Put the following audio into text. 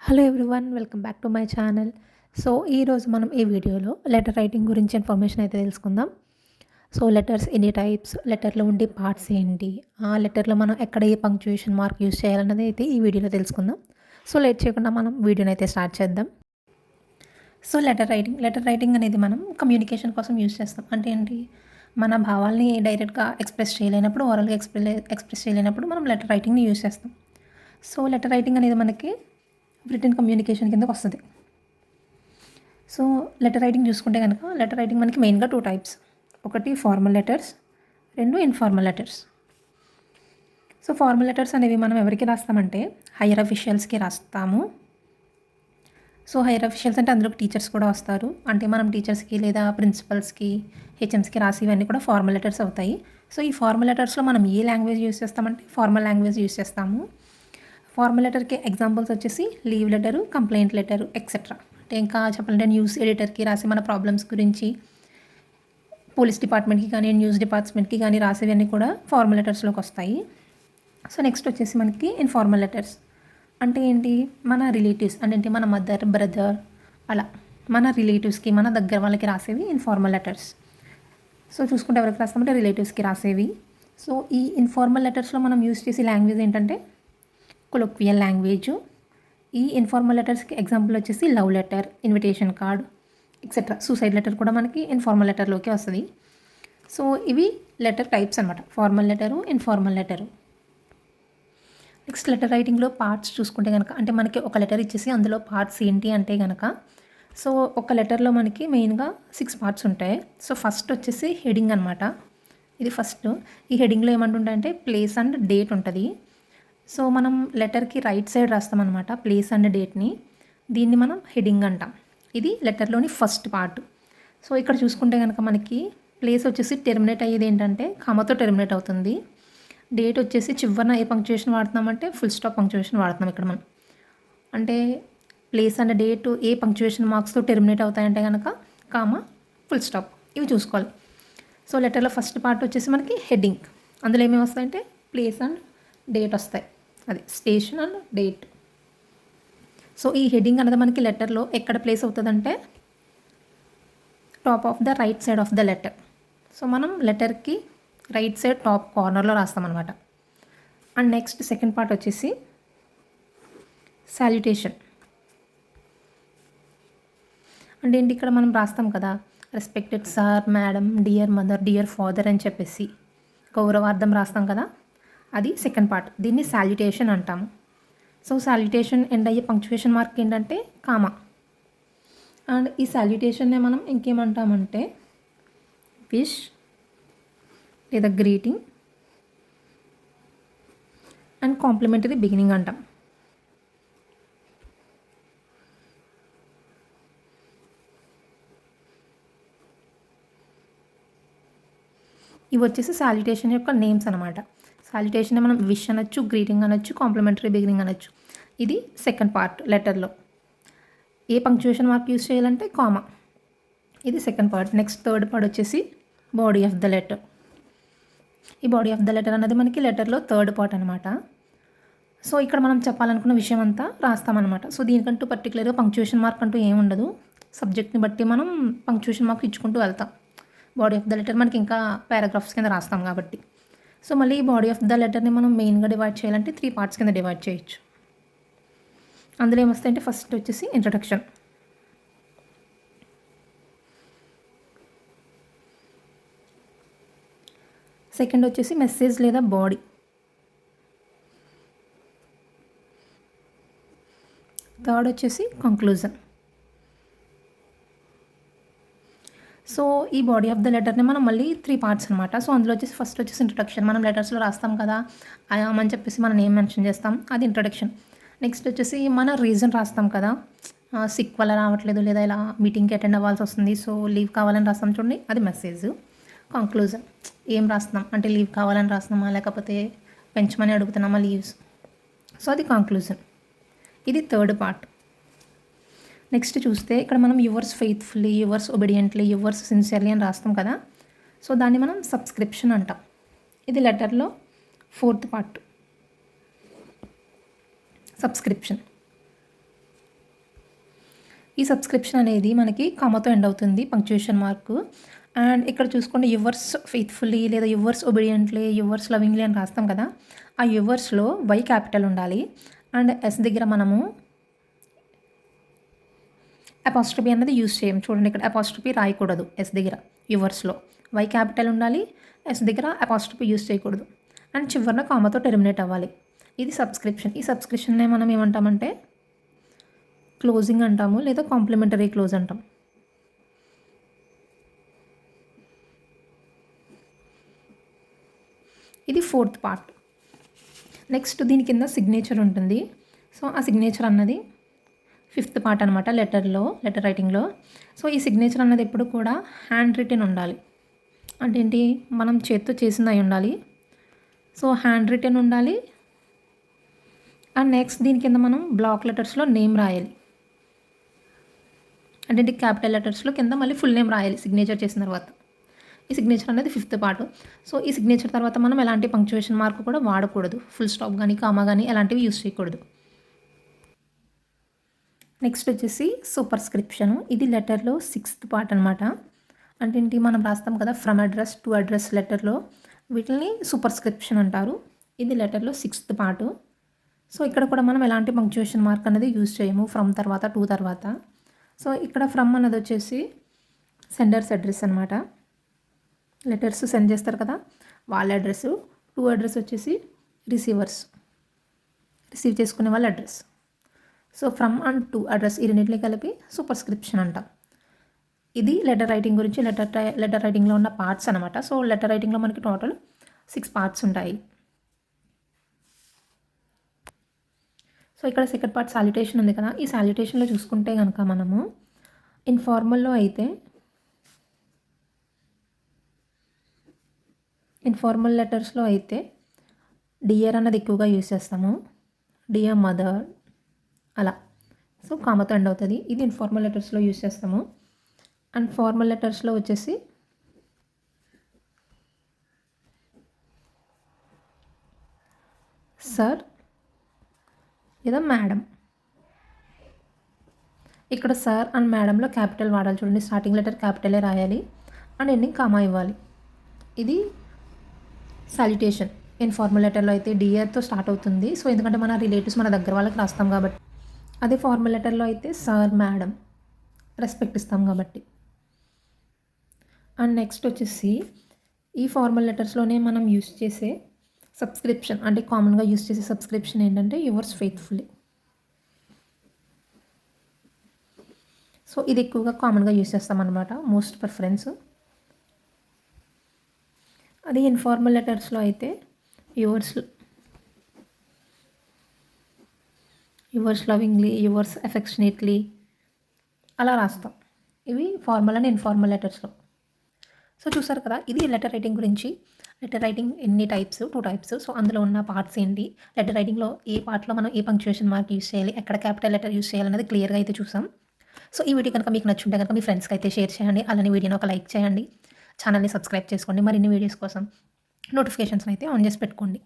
Hello everyone, welcome back to my channel. So ఈరోజు మనం ఈ వీడియోలో లెటర్ రైటింగ్ గురించి ఇన్ఫర్మేషన్ అయితే తెలుసుకుందాం. సో లెటర్స్ ఎన్ని టైప్స్, లెటర్లో ఉండే పార్ట్స్ ఏంటి, ఆ లెటర్లో మనం ఎక్కడ ఏ పంక్చుయేషన్ మార్క్ యూస్ చేయాలన్నది అయితే ఈ వీడియోలో తెలుసుకుందాం. సో లేట్ చేయకుండా మనం వీడియోని అయితే స్టార్ట్ చేద్దాం. సో లెటర్ రైటింగ్ అనేది మనం కమ్యూనికేషన్ కోసం యూస్ చేస్తాం. అంటే ఏంటి, మన భావాల్ని డైరెక్ట్గా ఎక్స్ప్రెస్ చేయలేనప్పుడు, ఓరల్గా ఎక్స్ప్రెస్ చేయలేనప్పుడు మనం లెటర్ రైటింగ్ని యూస్ చేస్తాం. సో లెటర్ రైటింగ్ అనేది మనకి రిటన్ కమ్యూనికేషన్ కిందకి వస్తుంది. సో లెటర్ రైటింగ్ చూసుకుంటే కనుక లెటర్ రైటింగ్ మనకి మెయిన్గా 2 టైప్స్. ఒకటి formal letters, 2 informal letters. So formal letters అనేవి మనం ఎవరికి రాస్తామంటే హైయర్ అఫీషియల్స్కి రాస్తాము. సో హైయర్ అఫీషియల్స్ అంటే అందులోకి టీచర్స్ కూడా వస్తారు. అంటే మనం టీచర్స్కి లేదా ప్రిన్సిపల్స్కి, హెచ్ఎమ్స్కి రాసి ఇవన్నీ కూడా ఫార్మల్ లెటర్స్ అవుతాయి. సో ఈ ఫార్మల్ లెటర్స్లో మనం ఏ లాంగ్వేజ్ యూస్ చేస్తామంటే ఫార్మల్ లాంగ్వేజ్ యూస్ చేస్తాము. ఫార్మల్ లెటర్కి ఎగ్జాంపుల్స్ వచ్చేసి leave letter, complaint letter etcetera. అంటే ఇంకా చెప్పాలంటే న్యూస్ ఎడిటర్కి రాసి మన ప్రాబ్లమ్స్ గురించి, పోలీస్ డిపార్ట్మెంట్కి కానీ న్యూస్ డిపార్ట్మెంట్కి కానీ రాసేవన్నీ కూడా ఫార్మల్ లెటర్స్లోకి వస్తాయి. సో నెక్స్ట్ వచ్చేసి మనకి ఇన్ఫార్మల్ లెటర్స్. అంటే ఏంటి, మన రిలేటివ్స్ అంటే ఏంటి, మన మదర్, బ్రదర్, అలా మన రిలేటివ్స్కి, మన దగ్గర వాళ్ళకి రాసేవి ఇన్ఫార్మల్ లెటర్స్. సో చూసుకుంటే ఎవరికి రాస్తామంటే రిలేటివ్స్కి రాసేవి. సో ఈ ఇన్ఫార్మల్ లెటర్స్లో మనం యూస్ చేసే లాంగ్వేజ్ ఏంటంటే కొలోక్వియల్ లాంగ్వేజ్. ఈ ఇన్ఫార్మల్ లెటర్స్కి ఎగ్జాంపుల్ వచ్చేసి love letter, invitation card etcetera. Suicide letter కూడా మనకి ఇన్ఫార్మల్ లెటర్లోకి వస్తుంది. సో ఇవి లెటర్ టైప్స్ అనమాట, formal letter, informal letter. Next letter రైటింగ్లో పార్ట్స్ చూసుకుంటే కనుక, అంటే మనకి ఒక లెటర్ ఇచ్చేసి అందులో పార్ట్స్ ఏంటి అంటే కనుక, సో ఒక లెటర్లో మనకి మెయిన్గా 6 పార్ట్స్ ఉంటాయి. సో ఫస్ట్ వచ్చేసి హెడింగ్ అనమాట. ఇది ఫస్ట్. ఈ హెడింగ్లో ఏమంటుంటే ప్లేస్ అండ్ డేట్ ఉంటుంది. సో మనం లెటర్కి రైట్ సైడ్ రాస్తామన్నమాట ప్లేస్ అండ్ డేట్ని. దీన్ని మనం హెడింగ్ అంటాం. ఇది లెటర్లోని ఫస్ట్ పార్ట్. సో ఇక్కడ చూసుకుంటే కనుక మనకి ప్లేస్ వచ్చేసి టెర్మినేట్ అయ్యేది ఏంటంటే కామతో టెర్మినేట్ అవుతుంది. డేట్ వచ్చేసి చివరిన ఏ పంక్చుయేషన్ వాడుతున్నామంటే ఫుల్ స్టాప్ పంక్చుయేషన్ వాడుతున్నాం ఇక్కడ మనం. అంటే ప్లేస్ అండ్ డేట్ ఏ పంక్చుయేషన్ మార్క్స్తో టెర్మినేట్ అవుతాయంటే కనుక కామా, ఫుల్ స్టాప్, ఇవి చూసుకోవాలి. సో లెటర్లో ఫస్ట్ పార్ట్ వచ్చేసి మనకి హెడ్డింగ్. అందులో ఏమేమి వస్తాయంటే ప్లేస్ అండ్ డేట్ వస్తాయి, అది స్టేషన్ అండ్ డేట్. సో ఈ హెడ్డింగ్ అనేది మనకి లెటర్లో ఎక్కడ ప్లేస్ అవుతుందంటే top of the right side of the letter. So మనం లెటర్కి రైట్ సైడ్ టాప్ కార్నర్లో రాస్తామన్నమాట. అండ్ నెక్స్ట్ సెకండ్ పార్ట్ వచ్చేసి సాల్యుటేషన్. అంటే ఏంటి, ఇక్కడ మనం రాస్తాం కదా respected sir, madam, dear mother, dear father అని చెప్పేసి గౌరవార్థం రాస్తాం కదా, అది సెకండ్ పార్ట్. దీన్ని సాల్యుటేషన్ అంటాము. సో సాల్యుటేషన్ ఎండ్ అయ్యే పంక్చుయేషన్ మార్క్ ఏంటంటే కామా. అండ్ ఈ సాల్యుటేషన్నే మనం ఇంకేమంటామంటే విష్ లేదా గ్రీటింగ్ అండ్ కాంప్లిమెంటరీ బిగినింగ్ అంటాం. ఇవి వచ్చేసి సాల్యుటేషన్ యొక్క నేమ్స్ అనమాట. సాల్యుటేషన్ మనం విష్ అనొచ్చు, గ్రీటింగ్ అనొచ్చు, కాంప్లిమెంటరీ బిగినింగ్ అనొచ్చు. ఇది సెకండ్ పార్ట్ లెటర్లో. ఏ పంక్చుయేషన్ మార్క్ యూస్ చేయాలంటే కామా. ఇది second part. Next third part వచ్చేసి బాడీ ఆఫ్ ద లెటర్. ఈ బాడీ ఆఫ్ ద లెటర్ అనేది మనకి లెటర్లో థర్డ్ పార్ట్ అనమాట. సో ఇక్కడ మనం చెప్పాలనుకున్న విషయం అంతా రాస్తామన్నమాట. సో దీనికంటూ పర్టికులర్గా పంక్చుయేషన్ మార్క్ అంటూ ఏమి ఉండదు. సబ్జెక్ట్ని బట్టి మనం పంక్చుయేషన్ మార్క్ ఇచ్చుకుంటూ వెళ్తాం. బాడీ ఆఫ్ ద లెటర్ మనకి ఇంకా పారాగ్రాఫ్స్ కింద రాస్తాం కాబట్టి. సో మళ్ళీ ఈ బాడీ ఆఫ్ ద లెటర్ని మనం మెయిన్గా డివైడ్ చేయాలంటే 3 పార్ట్స్ కింద డివైడ్ చేయొచ్చు. అందులో ఏమొస్తాయంటే ఫస్ట్ వచ్చేసి ఇంట్రడక్షన్. సెకండ్ వచ్చేసి మెసేజ్ లేదా బాడీ. థర్డ్ వచ్చేసి కంక్లూజన్. సో ఈ బాడీ ఆఫ్ ద లెటర్ని మనం మళ్ళీ 3 పార్ట్స్ అనమాట. సో అందులో వచ్చేసి ఫస్ట్ వచ్చేసి ఇంట్రడక్షన్. మనం లెటర్స్లో రాస్తాం కదా ఐఆమ్ అని చెప్పేసి మన నేమ్ మెన్షన్ చేస్తాం, అది ఇంట్రడక్షన్. నెక్స్ట్ వచ్చేసి మన రీజన్ రాస్తాం కదా, సిక్ వల్ల రావట్లేదు లేదా ఇలా మీటింగ్కి అటెండ్ అవ్వాల్సి వస్తుంది, సో లీవ్ కావాలని రాస్తాం చూడండి, అది మెసేజ్. కంక్లూజన్, ఏం రాస్తున్నాం అంటే లీవ్ కావాలని రాస్తున్నామా లేకపోతే పెంచమని అడుగుతున్నామా లీవ్స్, సో అది కంక్లూజన్. ఇది థర్డ్ పార్ట్. నెక్స్ట్ చూస్తే ఇక్కడ మనం yours faithfully, yours obediently, yours sincerely అని రాస్తాం కదా, సో దాన్ని మనం సబ్స్క్రిప్షన్ అంటాం. ఇది లెటర్లో ఫోర్త్ పార్ట్, సబ్స్క్రిప్షన్. ఈ సబ్స్క్రిప్షన్ అనేది మనకి కామాతో ఎండ్ అవుతుంది పంక్చుయేషన్ మార్క్. అండ్ ఇక్కడ చూసుకోండి యువర్స్ ఫెయిత్ఫుల్లీ లేదా యువర్స్ ఒబీడియంట్లీ, యువర్స్ లవింగ్లీ అని రాస్తాం కదా, ఆ యువర్స్లో వై క్యాపిటల్ ఉండాలి. అండ్ ఎస్ దగ్గర మనము అపాస్ట్రఫీ అన్నది యూజ్ చేయం. చూడండి ఇక్కడ అపాస్ట్రఫీ రాయకూడదు ఎస్ దగ్గర. యువర్స్లో వై క్యాపిటల్ ఉండాలి, ఎస్ దగ్గర అపాస్ట్రఫీ యూజ్ చేయకూడదు. అండ్ చివరిన కామాతో టెర్మినేట్ అవ్వాలి. ఇది సబ్స్క్రిప్షన్. ఈ సబ్స్క్రిప్షన్నే మనం ఏమంటామంటే క్లోజింగ్ అంటాము, లేదా కాంప్లిమెంటరీ క్లోజ్ అంటాం. ఇది 4th పార్ట్. నెక్స్ట్ దీని కింద సిగ్నేచర్ ఉంటుంది. సో ఆ సిగ్నేచర్ అన్నది 5th పార్ట్ అనమాట లెటర్ రైటింగ్లో. సో ఈ సిగ్నేచర్ అన్నది ఎప్పుడు కూడా హ్యాండ్ రిటెన్ ఉండాలి. అంటే ఏంటి, మనం చేత్తో చేసింది అయి ఉండాలి. సో హ్యాండ్ రిటెన్ ఉండాలి. అండ్ నెక్స్ట్ దీని కింద మనం బ్లాక్ లెటర్స్లో నేమ్ రాయాలి. అంటే క్యాపిటల్ లెటర్స్లో కింద మళ్ళీ ఫుల్ నేమ్ రాయాలి సిగ్నేచర్ చేసిన తర్వాత. ఈ సిగ్నేచర్ అనేది 5th పార్ట్. సో ఈ సిగ్నేచర్ తర్వాత మనం ఎలాంటి పంక్చుయేషన్ మార్క్ కూడా వాడకూడదు. ఫుల్ స్టాప్ కానీ కామా కానీ ఎలాంటివి యూజ్ చేయకూడదు. నెక్స్ట్ వచ్చేసి సూపర్స్క్రిప్షన్. ఇది లెటర్లో 6th పార్ట్ అనమాట. అంటే ఏంటి, మనం రాస్తాం కదా ఫ్రమ్ అడ్రస్ టు అడ్రస్ లెటర్లో, వీటిని సూపర్స్క్రిప్షన్ అంటారు. ఇది లెటర్లో 6th పార్ట్. సో ఇక్కడ కూడా మనం ఎలాంటి పంక్చుయేషన్ మార్క్ అనేది యూజ్ చేయము ఫ్రమ్ తర్వాత టు తర్వాత. సో ఇక్కడ ఫ్రమ్ అన్నది వచ్చేసి సెండర్స్ అడ్రస్ అనమాట. లెటర్స్ సెండ్ చేస్తారు కదా వాళ్ళ అడ్రస్. టు అడ్రస్ వచ్చేసి రిసీవ్ చేసుకునే వాళ్ళ address. So from and to address ఈ రెండింటిని కలిపి సూపర్స్క్రిప్షన్ అంటాం. ఇది లెటర్ రైటింగ్ గురించి లెటర్ రైటింగ్లో ఉన్న పార్ట్స్ అనమాట. సో లెటర్ రైటింగ్లో మనకి టోటల్ 6 పార్ట్స్ ఉంటాయి. సో ఇక్కడ సెకండ్ పార్ట్ సాల్యుటేషన్ ఉంది కదా, ఈ సాల్యుటేషన్లో చూసుకుంటే కనుక మనము ఇన్ఫార్మల్ లెటర్స్లో అయితే డియర్ అన్నది ఎక్కువగా యూజ్ చేస్తాము. డియర్ మదర్ అలా. సో కామాతో ఎండ్ అవుతుంది. ఇది ఇన్ఫార్మల్ లెటర్స్లో యూజ్ చేస్తాము. అండ్ ఫార్మల్ లెటర్స్లో వచ్చేసి సార్ లేదా మేడం. ఇక్కడ సార్ అండ్ మేడంలో క్యాపిటల్ వాడాలి. చూడండి, స్టార్టింగ్ లెటర్ క్యాపిటలే రాయాలి అండ్ ఎండింగ్ కామా ఇవ్వాలి. ఇది సాల్యుటేషన్. ఇన్ఫార్మల్ లెటర్లో అయితే డియర్తో స్టార్ట్ అవుతుంది. సో ఎందుకంటే మన రిలేటివ్స్ మన దగ్గర వాళ్ళకి రాస్తాం కాబట్టి. అదే ఫార్మల్ లెటర్లో అయితే సార్ మేడం రెస్పెక్ట్ ఇస్తాం కాబట్టి. అండ్ నెక్స్ట్ వచ్చేసి ఈ ఫార్మల్ లెటర్స్లోనే మనం యూస్ చేసే సబ్స్క్రిప్షన్, అంటే కామన్గా యూస్ చేసే సబ్స్క్రిప్షన్ ఏంటంటే యువర్స్ ఫెయిత్ఫుల్లీ. సో ఇది ఎక్కువగా కామన్గా యూస్ చేస్తాం అనమాట, మోస్ట్ ప్రిఫరెన్స్. అది ఇన్ఫార్మల్ లెటర్స్లో అయితే యువర్స్ లవింగ్లీ, యువర్స్ ఎఫెక్షనేట్లీ అలా రాస్తాం. ఇవి ఫార్మల్ అండ్ ఇన్ఫార్మల్ లెటర్స్లో. సో చూసారు కదా, ఇది లెటర్ రైటింగ్ గురించి. లెటర్ రైటింగ్ ఎన్ని టైప్స్, 2 టైప్స్. సో అందులో ఉన్న పార్ట్స్ ఏంటి, లెటర్ రైటింగ్లో ఏ పార్ట్లో మనం ఏ పంక్చుయేషన్ మార్క్ యూస్ చేయాలి, ఎక్కడ క్యాపిటల్ లెటర్ యూస్ చేయాలనేది క్లియర్గా అయితే చూసాం. సో ఈ వీడియో కనుక మీకు నచ్చుంటే కనుక మీ ఫ్రెండ్స్కి అయితే షేర్ చేయండి. అలానే వీడియోని ఒక లైక్ చేయండి. ఛానల్ని సబ్స్క్రైబ్ చేసుకోండి. మరిన్ని వీడియోస్ కోసం నోటిఫికేషన్స్ అయితే ఆన్ చేసి పెట్టుకోండి.